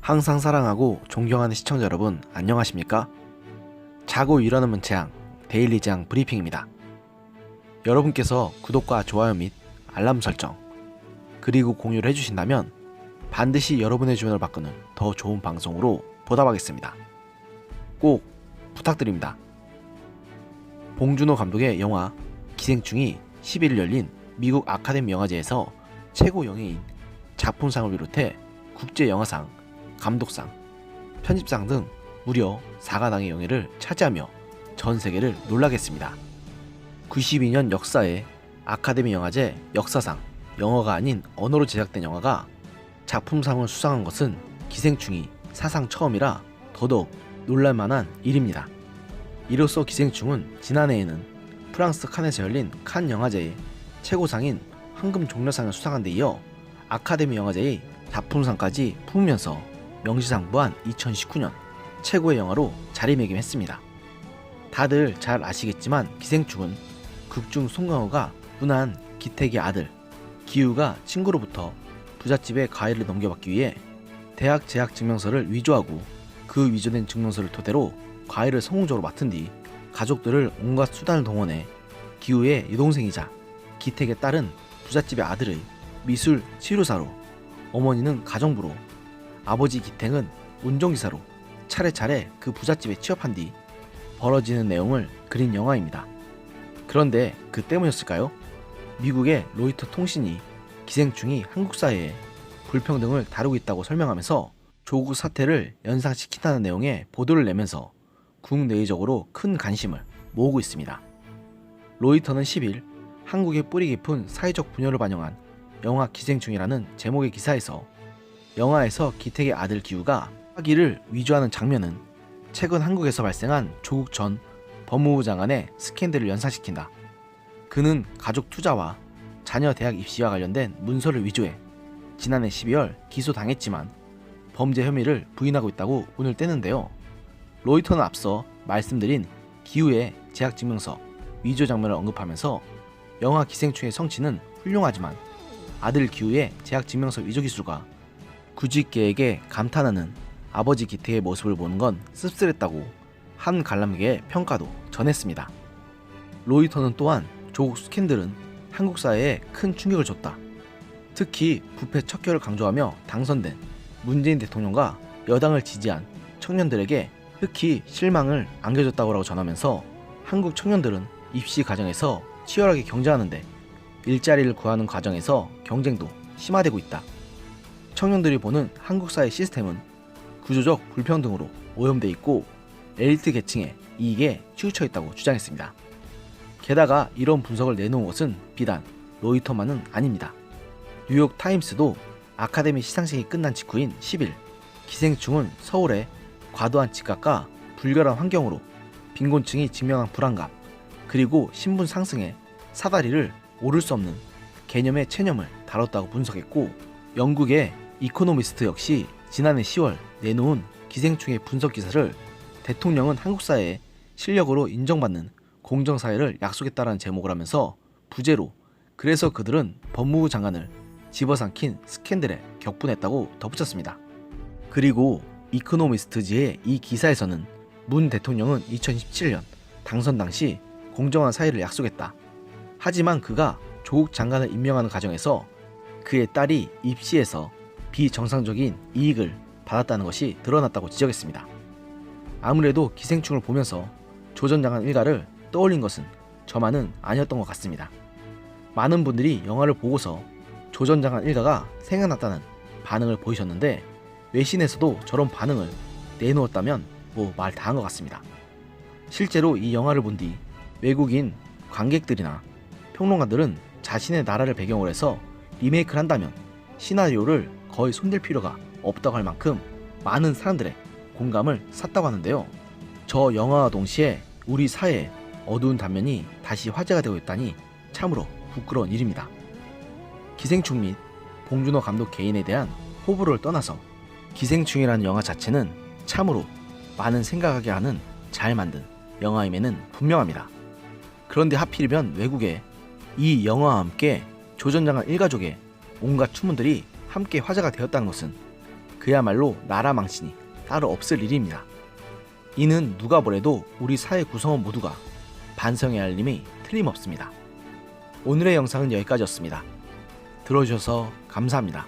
항상 사랑하고 존경하는 시청자 여러분, 안녕하십니까? 자고 일어나면 재앙, 데일리 재앙 브리핑입니다. 여러분께서 구독과 좋아요 및 알람 설정, 그리고 공유를 해주신다면 반드시 여러분의 주변을 바꾸는 더 좋은 방송으로 보답하겠습니다. 꼭 부탁드립니다. 봉준호 감독의 영화 기생충이 11일 열린 미국 아카데미 영화제에서 최고 영예인 작품상을 비롯해 국제영화상, 감독상, 편집상 등 무려 4가당의 영예를 차지하며 전 세계를 놀라게 했습니다. 92년 역사의 아카데미 영화제 역사상, 영어가 아닌 언어로 제작된 영화가 작품상을 수상한 것은 기생충이 사상 처음이라 더더욱 놀랄만한 일입니다. 이로써 기생충은 지난해에는 프랑스 칸에서 열린 칸 영화제의 최고상인 황금 종려상을 수상한 데 이어 아카데미 영화제의 작품상까지 품으면서 명시상부한 2019년 최고의 영화로 자리매김했습니다. 다들 잘 아시겠지만 기생충은 극중 송강호가 분한 기택의 아들 기우가 친구로부터 부잣집에 과일을 넘겨받기 위해 대학 재학 증명서를 위조하고 그 위조된 증명서를 토대로 과일을 성공적으로 맡은 뒤 가족들을 온갖 수단을 동원해 기우의 여동생이자 기택의 딸은 부잣집의 아들의 미술 치료사로, 어머니는 가정부로, 아버지 기택은 운전기사로 차례차례 그 부잣집에 취업한 뒤 벌어지는 내용을 그린 영화입니다. 그런데 그 때문이었을까요? 미국의 로이터 통신이 기생충이 한국 사회에 불평등을 다루고 있다고 설명하면서 조국 사태를 연상시킨다는 내용의 보도를 내면서 국내외적으로 큰 관심을 모으고 있습니다. 로이터는 10일 한국의 뿌리 깊은 사회적 분열을 반영한 영화 기생충이라는 제목의 기사에서 영화에서 기택의 아들 기우가 학위를 위조하는 장면은 최근 한국에서 발생한 조국 전 법무부 장관의 스캔들을 연상시킨다. 그는 가족 투자와 자녀 대학 입시와 관련된 문서를 위조해 지난해 12월 기소당했지만 범죄 혐의를 부인하고 있다고 운을 떼는데요. 로이터는 앞서 말씀드린 기우의 재학증명서 위조 장면을 언급하면서 영화 기생충의 성취는 훌륭하지만 아들 기우의 재학증명서 위조 기술과 구직계에게 감탄하는 아버지 기택의 모습을 보는 건 씁쓸했다고 한 관람객의 평가도 전했습니다. 로이터는 또한 조국 스캔들은 한국 사회에 큰 충격을 줬다. 특히 부패 척결을 강조하며 당선된 문재인 대통령과 여당을 지지한 청년들에게 특히 실망을 안겨줬다고 전하면서 한국 청년들은 입시 과정에서 치열하게 경쟁하는데 일자리를 구하는 과정에서 경쟁도 심화되고 있다. 청년들이 보는 한국 사회 시스템은 구조적 불평등으로 오염돼 있고 엘리트 계층의 이익에 치우쳐 있다고 주장했습니다. 게다가 이런 분석을 내놓은 것은 비단 로이터만은 아닙니다. 뉴욕 타임스도 아카데미 시상식이 끝난 직후인 10일 기생충은 서울의 과도한 집값과 불결한 환경으로 빈곤층이 직면한 불안감 그리고 신분 상승의 사다리를 오를 수 없는 개념의 체념을 다뤘다고 분석했고 영국의 이코노미스트 역시 지난해 10월 내놓은 기생충의 분석 기사를 대통령은 한국 사회의 실력으로 인정받는 공정사회를 약속했다라는 제목을 하면서 부제로 그래서 그들은 법무부 장관을 집어삼킨 스캔들에 격분했다고 덧붙였습니다. 그리고 이코노미스트지의 이 기사에서는 문 대통령은 2017년 당선 당시 공정한 사회를 약속했다. 하지만 그가 조국 장관을 임명하는 과정에서 그의 딸이 입시에서 비정상적인 이익을 받았다는 것이 드러났다고 지적했습니다. 아무래도 기생충을 보면서 조 전 장관 일가를 떠올린 것은 저만은 아니었던 것 같습니다. 많은 분들이 영화를 보고서 조 전 장관 일가가 생각났다는 반응을 보이셨는데 외신에서도 저런 반응을 내놓았다면 뭐 말 다 한 것 같습니다. 실제로 이 영화를 본 뒤 외국인 관객들이나 평론가들은 자신의 나라를 배경으로 해서 리메이크를 한다면 시나리오를 거의 손댈 필요가 없다고 할 만큼 많은 사람들의 공감을 샀다고 하는데요. 저 영화와 동시에 우리 사회의 어두운 단면이 다시 화제가 되고 있다니 참으로 부끄러운 일입니다. 기생충 및 봉준호 감독 개인에 대한 호불호를 떠나서 기생충이라는 영화 자체는 참으로 많은 생각하게 하는 잘 만든 영화임에는 분명합니다. 그런데 하필이면 외국에 이 영화와 함께 조 전 장관 일가족의 온갖 추문들이 함께 화제가 되었다는 것은 그야말로 나라 망신이 따로 없을 일입니다. 이는 누가 뭐래도 우리 사회 구성원 모두가 반성해야 할 일임이 틀림없습니다. 오늘의 영상은 여기까지였습니다. 들어주셔서 감사합니다.